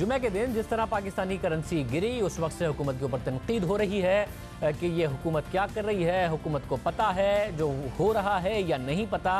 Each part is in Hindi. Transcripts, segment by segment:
जुमे के दिन जिस तरह पाकिस्तानी करेंसी गिरी, उस वक्त से हुकूमत के ऊपर तनकीद हो रही है कि ये हुकूमत क्या कर रही है, हुकूमत को पता है जो हो रहा है या नहीं पता।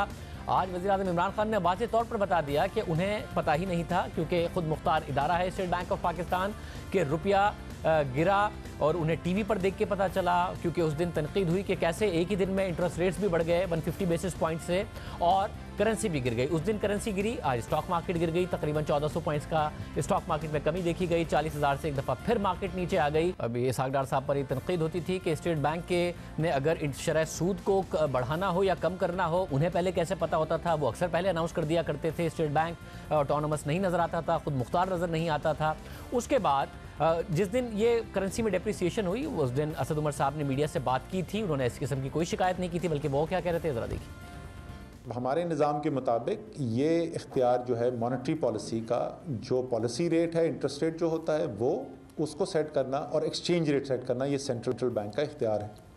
आज वज़ीर-ए-आज़म इमरान खान ने वाज़ेह तौर पर बता दिया कि उन्हें पता ही नहीं था, क्योंकि खुद मुख्तार इदारा है स्टेट बैंक ऑफ पाकिस्तान के रुपया गिरा और उन्हें टीवी पर देख के पता चला, क्योंकि उस दिन तनकीद हुई कि कैसे एक ही दिन में इंटरेस्ट रेट्स भी बढ़ गए 150 बेसिस पॉइंट से और करेंसी भी गिर गई। उस दिन करेंसी गिरी, आज स्टॉक मार्केट गिर गई, तकरीबन 1400 पॉइंट्स का स्टॉक मार्केट में कमी देखी गई, 40,000 से एक दफ़ा फिर मार्केट नीचे आ गई। अभी इसहाक डार साहब पर ये तनकीद होती थी कि स्टेट बैंक के ने अगर शरह सूद को बढ़ाना हो या कम करना हो, उन्हें पहले कैसे पता होता था? वो अक्सर पहले अनाउंस कर दिया करते थे। स्टेट बैंक ऑटोनमस नहीं नज़र आता था, खुद मुख्तार नज़र नहीं आता था। उसके बाद जिस दिन ये करेंसी में डेप्रिसिएशन हुई, उस दिन असद उमर साहब ने मीडिया से बात की थी। उन्होंने इस किस्म की कोई शिकायत नहीं की थी, बल्कि वो क्या कह रहे थे ज़रा देखिए। हमारे निज़ाम के मुताबिक ये इख्तियार जो है मॉनेटरी पॉलिसी का, जो पॉलिसी रेट है, इंटरेस्ट रेट जो होता है वो उसको सेट करना और एक्सचेंज रेट सेट करना, ये सेंट्रल बैंक का इख्तियार है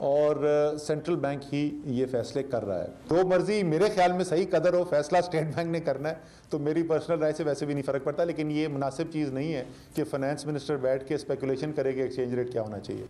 और सेंट्रल बैंक ही ये फैसले कर रहा है। जो मर्जी मेरे ख्याल में सही कदर हो, फैसला स्टेट बैंक ने करना है, तो मेरी पर्सनल राय से वैसे भी नहीं फ़र्क पड़ता, लेकिन ये मुनासिब चीज़ नहीं है कि फाइनेंस मिनिस्टर बैठ के स्पेकुलेशन करे कि एक्सचेंज रेट क्या होना चाहिए।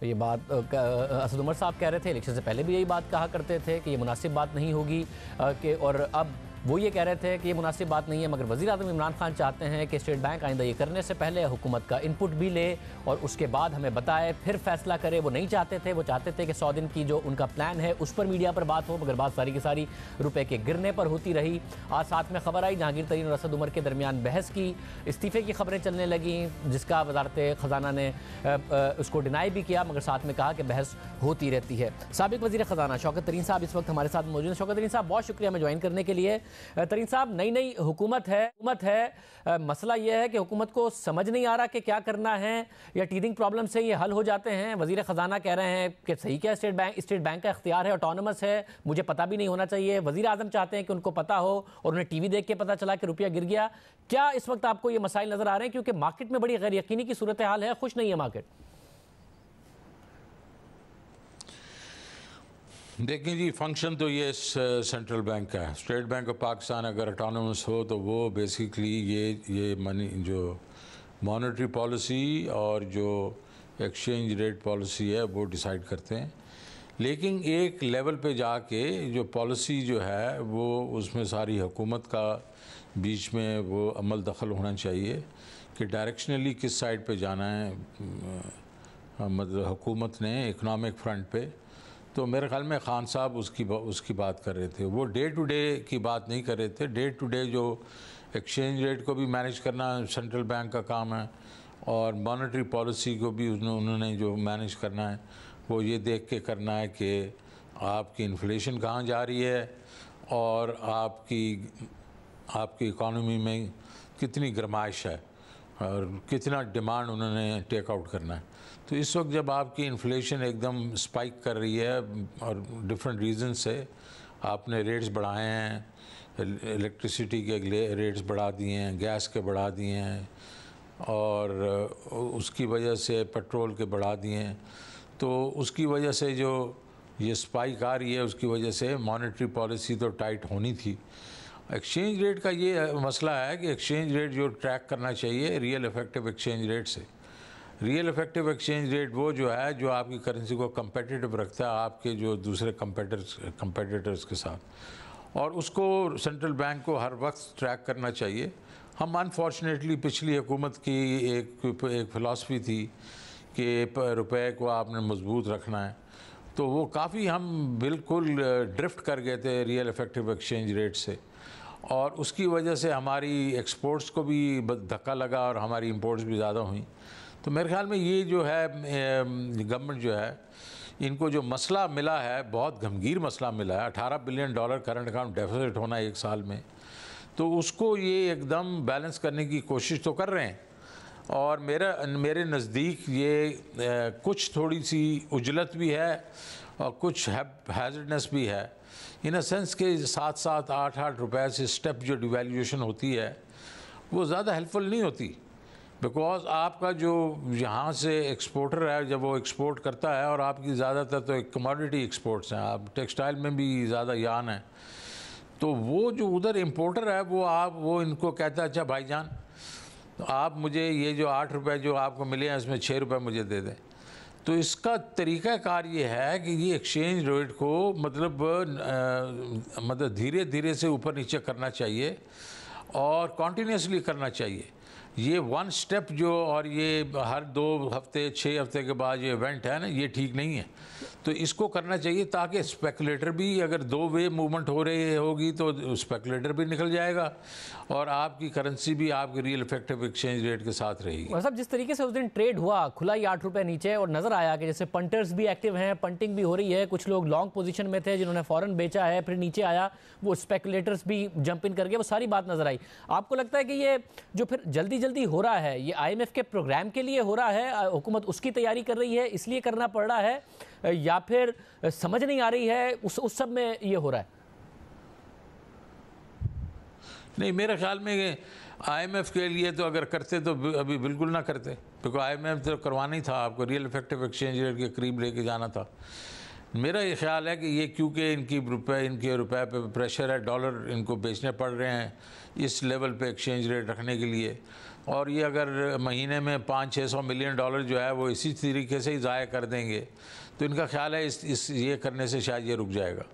ये बात असद उमर साहब कह रहे थे, इलेक्शन से पहले भी यही बात कहा करते थे कि ये मुनासिब बात नहीं होगी कि, और अब वो ये कह रहे थे कि ये मुनासिब बात नहीं है। मगर वज़ीर-ए-आज़म इमरान खान चाहते हैं कि स्टेट बैंक आइंदा ये करने से पहले हुकूमत का इनपुट भी ले और उसके बाद हमें बताए, फिर फैसला करे। वो नहीं चाहते थे, वो चाहते थे कि 100 दिन की जो उनका प्लान है उस पर मीडिया पर बात हो, मगर बात सारी की सारी रुपए के गिरने पर होती रही। आज साथ में खबर आई जहांगीर तरीन और असद उमर के दरमियान बहस की, इस्तीफ़े की खबरें चलने लगी, जिसका वज़ारत ख़जाना ने उसको डिनाई भी किया, मगर साथ में कहा कि बहस होती रहती है। साबिक़ वज़ीर ख़जाना शौकत तरीन साहब इस वक्त हमारे साथ मौजूद हैं। शौकत तरीन साहब, बहुत शुक्रिया हमें ज्वाइन करने के लिए। तरीन साहब, नई हुकूमत है, मसला यह है कि हुकूमत को समझ नहीं आ रहा कि क्या करना है, या टीदिंग प्रॉब्लम से ये हल हो जाते हैं। वज़ीर ख़जाना कह रहे हैं कि सही क्या, स्टेट बैंक का इख्तियार है, ऑटोनमस है, मुझे पता भी नहीं होना चाहिए। वज़ीर आज़म चाहते हैं कि उनको पता हो और उन्हें टीवी देख के पता चला कि रुपया गिर गया। क्या इस वक्त आपको ये मसाइल नज़र आ रहे हैं, क्योंकि मार्केट में बड़ी गैर यकीनी की सूरत हाल है, खुश नहीं है मार्केट? देखें जी, फंक्शन तो ये सेंट्रल बैंक का है। स्टेट बैंक ऑफ पाकिस्तान अगर ऑटोनमस हो तो वो बेसिकली ये मनी, जो मॉनेटरी पॉलिसी और जो एक्सचेंज रेट पॉलिसी है वो डिसाइड करते हैं। लेकिन एक लेवल पे जाके जो पॉलिसी जो है वो उसमें सारी हुकूमत का बीच में वो अमल दखल होना चाहिए कि डायरेक्शनली किस साइड पे जाना है, मतलब हुकूमत ने इकनॉमिक फ्रंट पे। तो मेरे ख्याल में खान साहब उसकी बात कर रहे थे। वो डे टू डे की बात नहीं कर रहे थे। डे टू डे जो एक्सचेंज रेट को भी मैनेज करना सेंट्रल बैंक का काम है और मॉनेटरी पॉलिसी को भी उन्होंने जो मैनेज करना है वो ये देख के करना है कि आपकी इन्फ्लेशन कहाँ जा रही है और आपकी इकॉनमी में कितनी गरमाइश है और कितना डिमांड उन्होंने टेक आउट करना है। तो इस वक्त जब आपकी इन्फ्लेशन एकदम स्पाइक कर रही है और डिफरेंट रीज़न से आपने रेट्स बढ़ाए हैं, इलेक्ट्रिसिटी के रेट्स बढ़ा दिए हैं, गैस के बढ़ा दिए हैं और उसकी वजह से पेट्रोल के बढ़ा दिए हैं, तो उसकी वजह से जो ये स्पाइक आ रही है उसकी वजह से मॉनेटरी पॉलिसी तो टाइट होनी थी। एक्सचेंज रेट का ये मसला है कि एक्सचेंज रेट जो ट्रैक करना चाहिए रियल इफेक्टिव एक्सचेंज रेट से। रियल इफेक्टिव एक्सचेंज रेट वो जो है जो आपकी करेंसी को कंपेटिटिव रखता है आपके जो दूसरे कंपेटिटर्स के साथ, और उसको सेंट्रल बैंक को हर वक्त ट्रैक करना चाहिए। हम अनफॉर्चुनेटली पिछली हुकूमत की एक फ़िलासफ़ी थी कि रुपए को आपने मजबूत रखना है, तो वो काफ़ी हम बिल्कुल ड्रिफ्ट कर गए थे रियल इफेक्टिव एक्सचेंज रेट से, और उसकी वजह से हमारी एक्सपोर्ट्स को भी धक्का लगा और हमारी इंपोर्ट्स भी ज़्यादा हुई। तो मेरे ख्याल में ये जो है गवर्नमेंट जो है, इनको जो मसला मिला है बहुत गंभीर मसला मिला है, $18 बिलियन करंट अकाउंट डेफिसिट होना एक साल में, तो उसको ये एकदम बैलेंस करने की कोशिश तो कर रहे हैं। और मेरे नज़दीक ये कुछ थोड़ी सी उजलत भी है और कुछ हैज़र्डनेस भी है, इन अ सेंस के 7-7, 8-8 रुपए से स्टेप जो डिवैल्यूएशन होती है वो ज़्यादा हेल्पफुल नहीं होती, बिकॉज आपका जो यहाँ से एक्सपोर्टर है जब वो एक्सपोर्ट करता है, और आपकी ज़्यादातर तो एक कमोडिटी एक्सपोर्ट्स हैं, आप टेक्सटाइल में भी ज़्यादा यान है, तो वो जो उधर इम्पोर्टर है वो इनको कहता है अच्छा भाईजान तो आप मुझे ये जो 8 रुपये जो आपको मिले हैं इसमें 6 रुपये मुझे दे दें। तो इसका तरीक़ाकार ये है कि ये एक्सचेंज रेट को मतलब धीरे धीरे से ऊपर नीचे करना चाहिए और कॉन्टीन्यूसली करना चाहिए। ये वन स्टेप जो और ये हर 2 हफ्ते 6 हफ्ते के बाद ये इवेंट है ना, ये ठीक नहीं है। तो इसको करना चाहिए ताकि स्पेकुलेटर भी, अगर 2 वे मूवमेंट हो रही होगी तो स्पेकुलेटर भी निकल जाएगा और आपकी करेंसी भी आपकी रियल इफेक्टिव एक्सचेंज रेट के साथ रहेगी। मतलब जिस तरीके से उस दिन ट्रेड हुआ, खुला ही 8 रुपये नीचे, और नज़र आया कि जैसे पंटर्स भी एक्टिव हैं, पंटिंग भी हो रही है, कुछ लोग लॉन्ग पोजीशन में थे जिन्होंने फ़ौरन बेचा है, फिर नीचे आया, वो स्पेकुलेटर्स भी जंप इन कर गए, वो सारी बात नज़र आई। आपको लगता है कि ये जो फिर जल्दी जल्दी हो रहा है, ये IMF के प्रोग्राम के लिए हो रहा है, हुकूमत उसकी तैयारी कर रही है इसलिए करना पड़ रहा है, या फिर समझ नहीं आ रही है उस सब में ये हो रहा है? नहीं, मेरे ख्याल में IMF के लिए तो अगर करते तो अभी बिल्कुल ना करते, क्योंकि IMF तो करवाना ही था, आपको रियल इफेक्टिव एक्सचेंज रेट के करीब लेके जाना था। मेरा ये ख्याल है कि ये क्योंकि इनके रुपए पे प्रेशर है, डॉलर इनको बेचने पड़ रहे हैं इस लेवल पे एक्सचेंज रेट रखने के लिए, और ये अगर महीने में 500-600 मिलियन डॉलर जो है वो इसी तरीके से ही ज़ाया कर देंगे, तो इनका ख्याल है इस ये करने से शायद ये रुक जाएगा।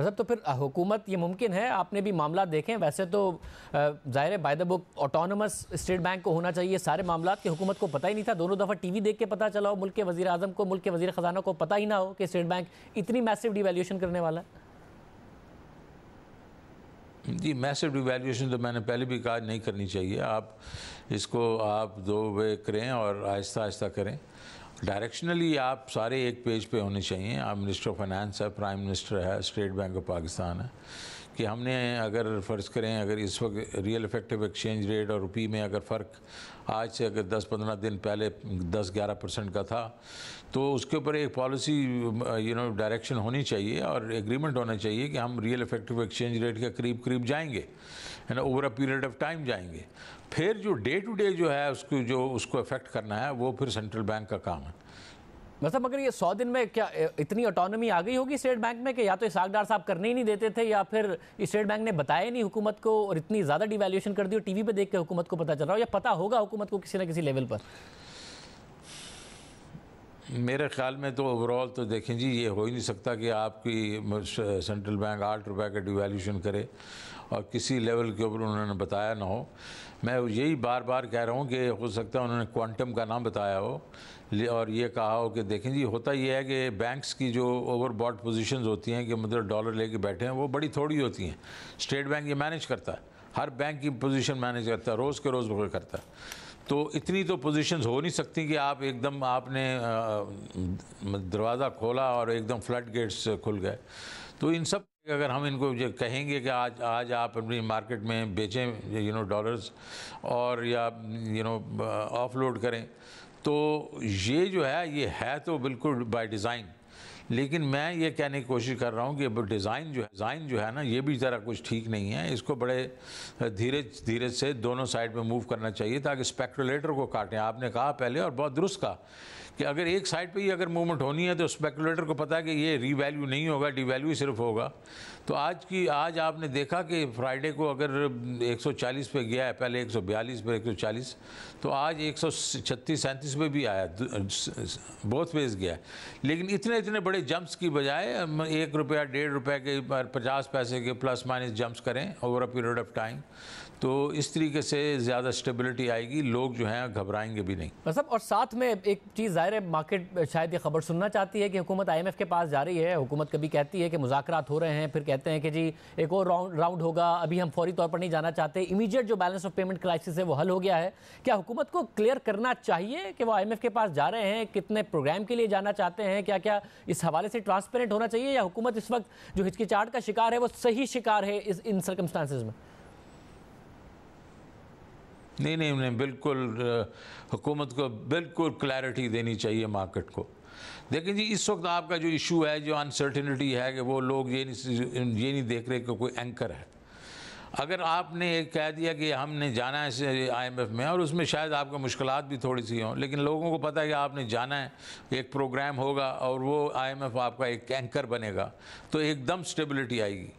मतलब तो फिर हुकूमत, ये मुमकिन है, आपने भी मामला देखें, वैसे तो ज़ाहिर है by the book autonomous state bank को होना चाहिए सारे मामलात की, हुकूमत को पता ही नहीं था। दोनों दफ़ा टीवी देख के पता चला हो, मुल्क के वज़ीर आज़म को, मुल्क के वज़ीर ख़जाना को पता ही ना हो कि स्टेट बैंक इतनी मैसिव डिवैल्यूएशन करने वाला है। जी, मैसिव डिवैल्यूएशन तो मैंने पहले भी कहा नहीं करनी चाहिए। आप इसको आप 2 वे करें और आहिस्ता आहिस्ता करें। डायरेक्शनली आप सारे एक पेज पे होने चाहिए। आप मिनिस्टर ऑफ फाइनेंस है, प्राइम मिनिस्टर है, स्टेट बैंक ऑफ पाकिस्तान है, कि हमने अगर फ़र्ज़ करें अगर इस वक्त रियल इफेक्टिव एक्सचेंज रेट और रुपये में अगर फ़र्क आज से अगर 10-15 दिन पहले 10-11% का था, तो उसके ऊपर एक पॉलिसी डायरेक्शन होनी चाहिए और एग्रीमेंट होना चाहिए कि हम रियल इफेक्टिव एक्सचेंज रेट के करीब करीब जाएंगे, है ना, over a period of time जाएंगे। फिर जो डे टू डे जो है उसको इफेक्ट करना है वो फिर सेंट्रल बैंक का काम है। मतलब अगर ये 100 दिन में क्या इतनी ऑटोनॉमी आ गई होगी स्टेट बैंक में कि या तो इसाकदार साहब करने ही नहीं देते थे, या फिर स्टेट बैंक ने बताया नहीं हुकूमत को और इतनी ज़्यादा डिवैल्यूएशन कर दी और टीवी पे देख के हुकूमत को पता चल रहा हो, या पता होगा हुकूमत को किसी ना किसी लेवल पर? मेरे ख्याल में तो ओवरऑल तो देखें जी, ये हो ही नहीं सकता कि आपकी सेंट्रल बैंक 8 रुपये का डिवैल्यूएशन करे और किसी लेवल के ऊपर उन्होंने बताया ना हो। मैं यही बार बार कह रहा हूँ कि हो सकता है उन्होंने क्वांटम का नाम बताया हो और ये कहा हो कि देखें जी, होता ये है कि बैंक्स की जो ओवरबॉट पोजीशंस होती हैं कि मतलब डॉलर लेके बैठे हैं, वो बड़ी थोड़ी होती हैं। स्टेट बैंक ये मैनेज करता है, हर बैंक की पोजीशन मैनेज करता है, रोज़ के रोज़ करता है। तो इतनी तो पोजीशंस हो नहीं सकती कि आप एकदम आपने दरवाज़ा खोला और एकदम फ्लड गेट्स खुल गए। तो इन सब अगर हम इनको ये कहेंगे कि आज आप अपनी मार्केट में बेचें डॉलर्स और या ऑफलोड करें, तो ये जो है ये है तो बिल्कुल बाय डिज़ाइन। लेकिन मैं ये कहने की कोशिश कर रहा हूँ कि डिज़ाइन जो है ना, ये भी ज़रा कुछ ठीक नहीं है। इसको बड़े धीरे धीरे से दोनों साइड में मूव करना चाहिए ताकि स्पेकुलेटर को काटें। आपने कहा पहले और बहुत दुरुस्त कहा कि अगर एक साइड पे ही अगर मूवमेंट होनी है तो स्पेकुलेटर को पता है कि ये रीवैल्यू नहीं होगा, डिवैल्यू सिर्फ होगा। तो आज आपने देखा कि फ्राइडे को अगर 140 पे गया है, पहले 142 पे 140, तो आज 136-37 पे भी आया, बहुत वेज गया है। लेकिन इतने बड़े जंप्स की बजाय 1 रुपया 1.5 रुपये के 50 पैसे के प्लस माइनस जंप्स करें over a period of time, तो इस तरीके से ज़्यादा स्टेबिलिटी आएगी, लोग जो हैं घबराएंगे भी नहीं। मतलब और साथ में एक चीज़ ज़ाहिर है, मार्केट शायद ये खबर सुनना चाहती है कि हुकूमत IMF के पास जा रही है। हुकूमत कभी कहती है कि मुज़ाकरात हो रहे हैं, फिर कहते हैं कि जी एक और राउंड होगा, अभी हम फौरी तौर पर नहीं जाना चाहते, इमीडिएट जो बैलेंस ऑफ पेमेंट क्राइसिस है वो हल हो गया है। क्या हुकूमत को क्लियर करना चाहिए कि वो IMF के पास जा रहे हैं, कितने प्रोग्राम के लिए जाना चाहते हैं, क्या क्या इस हवाले से ट्रांसपेरेंट होना चाहिए, या हुकूमत इस वक्त जो हिचकिचाहट का शिकार है वो सही शिकार है इन सर्कमस्टांसिस में? नहीं, बिल्कुल हुकूमत को बिल्कुल क्लैरिटी देनी चाहिए मार्केट को। देखिए जी, इस वक्त आपका जो इशू है, जो अनसर्टिनिटी है, कि वो लोग ये नहीं देख रहे कि कोई एंकर है। अगर आपने एक कह दिया कि हमने जाना है IMF में, और उसमें शायद आपको मुश्किलात भी थोड़ी सी हों, लेकिन लोगों को पता है कि आपने जाना है, एक प्रोग्राम होगा और वो IMF आपका एक एंकर बनेगा, तो एकदम स्टेबिलिटी आएगी।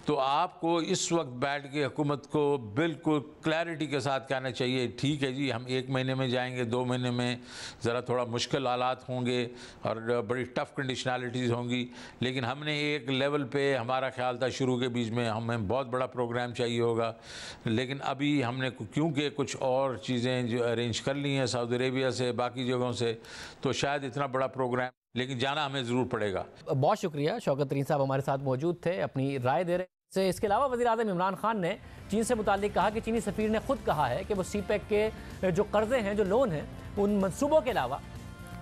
तो आपको इस वक्त बैठ के हुकूमत को बिल्कुल क्लैरिटी के साथ कहना चाहिए, ठीक है जी, हम 1 महीने में जाएंगे, 2 महीने में ज़रा थोड़ा मुश्किल हालात होंगे और बड़ी टफ़ कंडीशनैलिटीज़ होंगी, लेकिन हमने एक लेवल पे, हमारा ख्याल था शुरू के बीच में हमें बहुत बड़ा प्रोग्राम चाहिए होगा, लेकिन अभी हमने क्योंकि कुछ और चीज़ें जो अरेंज कर ली हैं सऊदी अरेबिया से, बाकी जगहों से, तो शायद इतना बड़ा प्रोग्राम, लेकिन जाना हमें ज़रूर पड़ेगा। बहुत शुक्रिया, शौकत तरीन साहब हमारे साथ मौजूद थे, अपनी राय दे रहे से। इसके अलावा वज़ीर आज़म इमरान खान ने चीन से मुताल्लिक कहा कि चीनी सफ़ीर ने खुद कहा है कि वो सीपेक के जो कर्जे हैं, जो लोन हैं, उन मनसूबों के अलावा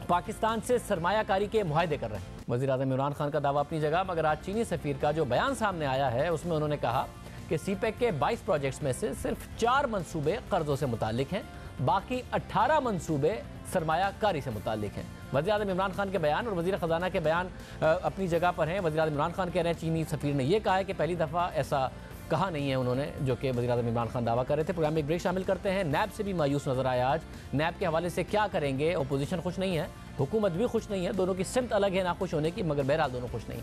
पाकिस्तान से सरमायाकारी के मुआहदे कर रहे हैं। वज़ीर आज़म इमरान खान का दावा अपनी जगह, मगर आज चीनी सफ़ीर का जो बयान सामने आया है उसमें उन्होंने कहा कि सीपेक के 22 प्रोजेक्ट्स में से सिर्फ 4 मनसूबे कर्जों से मुताल्लिक हैं, बाकी 18 मनसूबे सरमायाकारी से मुताल्लिक हैं। वज़ीर आज़म इमरान खान के बयान और वज़ीर ख़जाना के बयान अपनी जगह पर हैं। वज़ीर आज़म इमरान खान कह रहे हैं चीनी सफ़ीर ने यह कहा है कि पहली दफ़ा ऐसा कहा नहीं है उन्होंने, जो कि वज़ीर आज़म इमरान खान दावा कर रहे थे। प्रोग्राम में एक ब्रेक शामिल करते हैं। नैब से भी मायूस नजर आया आज। नैब के हवाले से क्या करेंगे? अपोजिशन खुश नहीं है, हुकूमत भी खुश नहीं है, दोनों की सिमत अलग है ना खुश होने की, मगर बहरहाल दोनों खुश नहीं।